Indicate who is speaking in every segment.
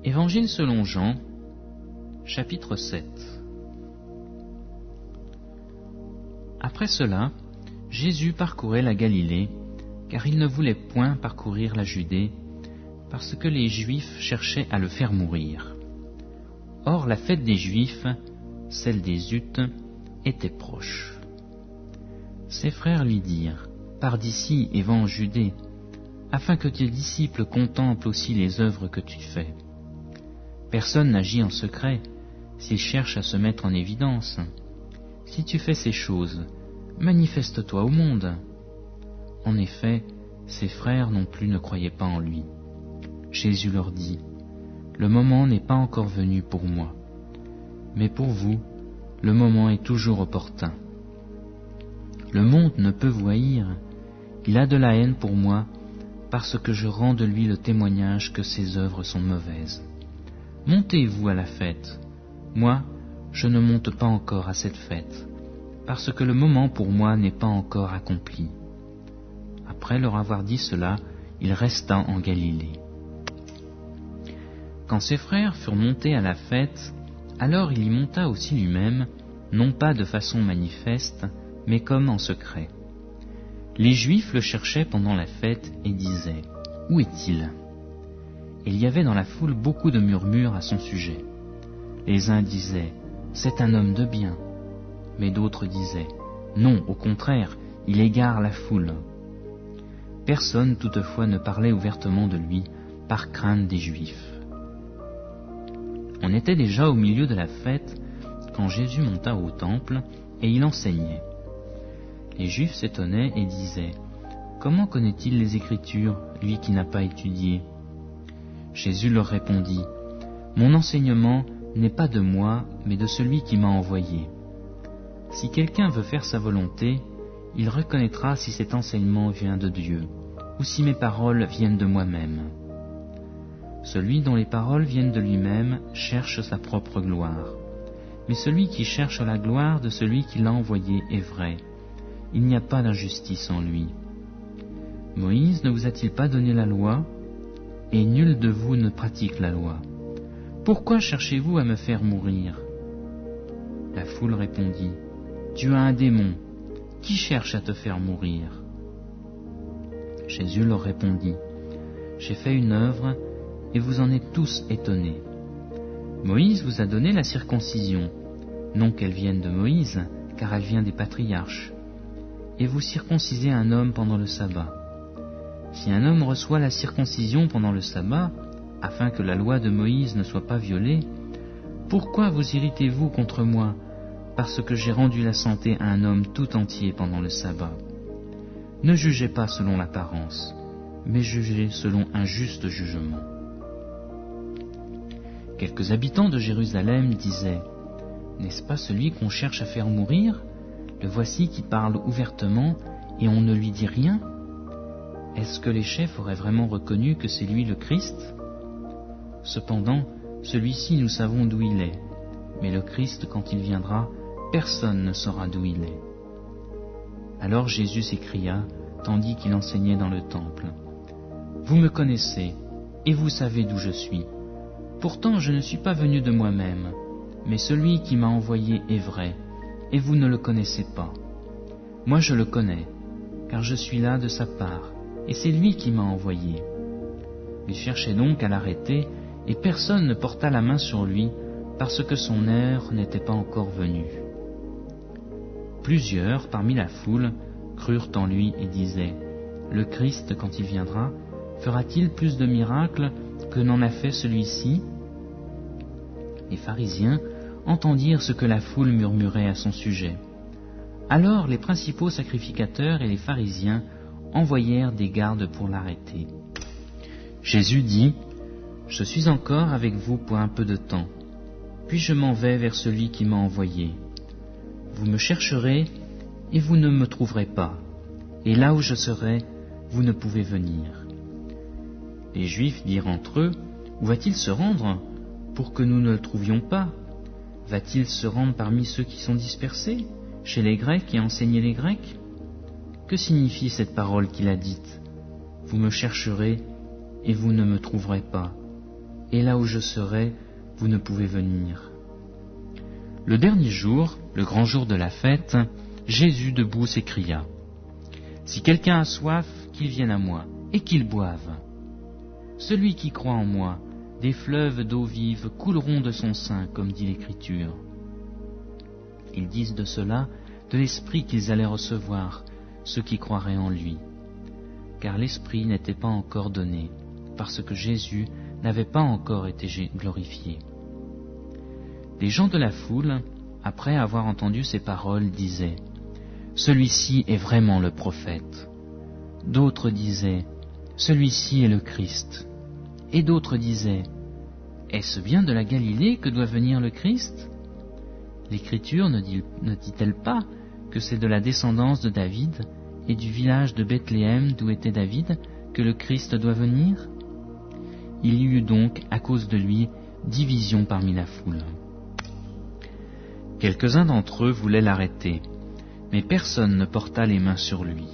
Speaker 1: Évangile selon Jean, chapitre 7. Après cela, Jésus parcourait la Galilée, car il ne voulait point parcourir la Judée, parce que les Juifs cherchaient à le faire mourir. Or la fête des Juifs, celle des Utes, était proche. Ses frères lui dirent, « Pars d'ici et va en Judée, afin que tes disciples contemplent aussi les œuvres que tu fais. Personne n'agit en secret, s'il cherche à se mettre en évidence. Si tu fais ces choses, manifeste-toi au monde. » En effet, ses frères non plus ne croyaient pas en lui. Jésus leur dit, « Le moment n'est pas encore venu pour moi, mais pour vous, le moment est toujours opportun. Le monde ne peut vous haïr, il a de la haine pour moi, parce que je rends de lui le témoignage que ses œuvres sont mauvaises. Montez-vous à la fête. Moi, je ne monte pas encore à cette fête, parce que le moment pour moi n'est pas encore accompli. » Après leur avoir dit cela, il resta en Galilée. Quand ses frères furent montés à la fête, alors il y monta aussi lui-même, non pas de façon manifeste, mais comme en secret. Les Juifs le cherchaient pendant la fête et disaient, « Où est-il » Il y avait dans la foule beaucoup de murmures à son sujet. Les uns disaient, « C'est un homme de bien », mais d'autres disaient, « Non, au contraire, il égare la foule. » Personne toutefois ne parlait ouvertement de lui, par crainte des Juifs. On était déjà au milieu de la fête, quand Jésus monta au temple, et il enseignait. Les Juifs s'étonnaient et disaient, « Comment connaît-il les Écritures, lui qui n'a pas étudié ?» Jésus leur répondit, « Mon enseignement n'est pas de moi, mais de celui qui m'a envoyé. Si quelqu'un veut faire sa volonté, il reconnaîtra si cet enseignement vient de Dieu, ou si mes paroles viennent de moi-même. Celui dont les paroles viennent de lui-même cherche sa propre gloire. Mais celui qui cherche la gloire de celui qui l'a envoyé est vrai. Il n'y a pas d'injustice en lui. Moïse ne vous a-t-il pas donné la loi ? Et nul de vous ne pratique la loi. Pourquoi cherchez-vous à me faire mourir ?» La foule répondit, « Tu as un démon. Qui cherche à te faire mourir ?» Jésus leur répondit, « J'ai fait une œuvre, et vous en êtes tous étonnés. Moïse vous a donné la circoncision, non qu'elle vienne de Moïse, car elle vient des patriarches. Et vous circoncisez un homme pendant le sabbat. Si un homme reçoit la circoncision pendant le sabbat, afin que la loi de Moïse ne soit pas violée, pourquoi vous irritez-vous contre moi, parce que j'ai rendu la santé à un homme tout entier pendant le sabbat? Ne jugez pas selon l'apparence, mais jugez selon un juste jugement. » Quelques habitants de Jérusalem disaient, « N'est-ce pas celui qu'on cherche à faire mourir? Le voici qui parle ouvertement et on ne lui dit rien. Est-ce que les chefs auraient vraiment reconnu que c'est lui le Christ? Cependant, celui-ci nous savons d'où il est, mais le Christ, quand il viendra, personne ne saura d'où il est. » Alors Jésus s'écria, tandis qu'il enseignait dans le temple, « Vous me connaissez, et vous savez d'où je suis. Pourtant je ne suis pas venu de moi-même, mais celui qui m'a envoyé est vrai, et vous ne le connaissez pas. Moi je le connais, car je suis là de sa part, et c'est lui qui m'a envoyé. » Il cherchait donc à l'arrêter, et personne ne porta la main sur lui, parce que son heure n'était pas encore venue. Plusieurs, parmi la foule, crurent en lui et disaient, « Le Christ, quand il viendra, fera-t-il plus de miracles que n'en a fait celui-ci » Les pharisiens entendirent ce que la foule murmurait à son sujet. Alors les principaux sacrificateurs et les pharisiens envoyèrent des gardes pour l'arrêter. Jésus dit, « Je suis encore avec vous pour un peu de temps, puis je m'en vais vers celui qui m'a envoyé. Vous me chercherez et vous ne me trouverez pas, et là où je serai, vous ne pouvez venir. » Les Juifs dirent entre eux, « Où va-t-il se rendre pour que nous ne le trouvions pas? Va-t-il se rendre parmi ceux qui sont dispersés, chez les Grecs et enseigner les Grecs? Que signifie cette parole qu'il a dite? Vous me chercherez et vous ne me trouverez pas, et là où je serai, vous ne pouvez venir. » Le dernier jour, le grand jour de la fête, Jésus debout s'écria : « Si quelqu'un a soif, qu'il vienne à moi, et qu'il boive. Celui qui croit en moi, des fleuves d'eau vive couleront de son sein, comme dit l'Écriture. » Ils disent de cela de l'Esprit qu'ils allaient recevoir, ceux qui croiraient en lui. Car l'Esprit n'était pas encore donné, parce que Jésus n'avait pas encore été glorifié. Les gens de la foule, après avoir entendu ces paroles, disaient : « Celui-ci est vraiment le prophète. » D'autres disaient : « Celui-ci est le Christ. » Et d'autres disaient : « Est-ce bien de la Galilée que doit venir le Christ ? L'Écriture ne dit-elle pas que c'est de la descendance de David et du village de Bethléem d'où était David que le Christ doit venir ? » Il y eut donc, à cause de lui, division parmi la foule. Quelques-uns d'entre eux voulaient l'arrêter, mais personne ne porta les mains sur lui.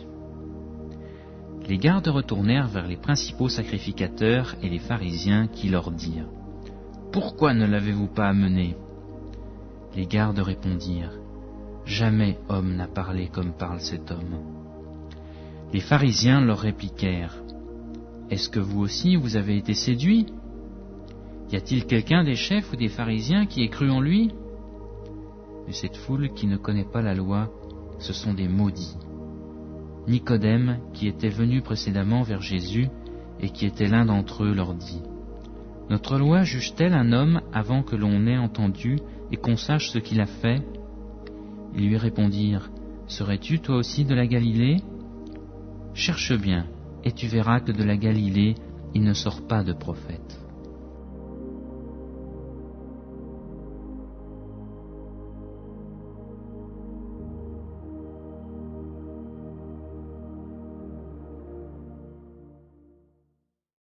Speaker 1: Les gardes retournèrent vers les principaux sacrificateurs et les pharisiens qui leur dirent : « Pourquoi ne l'avez-vous pas amené ?» Les gardes répondirent : « Jamais homme n'a parlé comme parle cet homme. » Les pharisiens leur répliquèrent : « Est-ce que vous aussi vous avez été séduits ? Y a-t-il quelqu'un des chefs ou des pharisiens qui ait cru en lui ? » Mais cette foule qui ne connaît pas la loi, ce sont des maudits. Nicodème, qui était venu précédemment vers Jésus et qui était l'un d'entre eux, leur dit : « Notre loi juge-t-elle un homme avant que l'on ait entendu et qu'on sache ce qu'il a fait ? » Ils lui répondirent : « Serais-tu toi aussi de la Galilée ? Cherche bien, et tu verras que de la Galilée il ne sort pas de prophète. »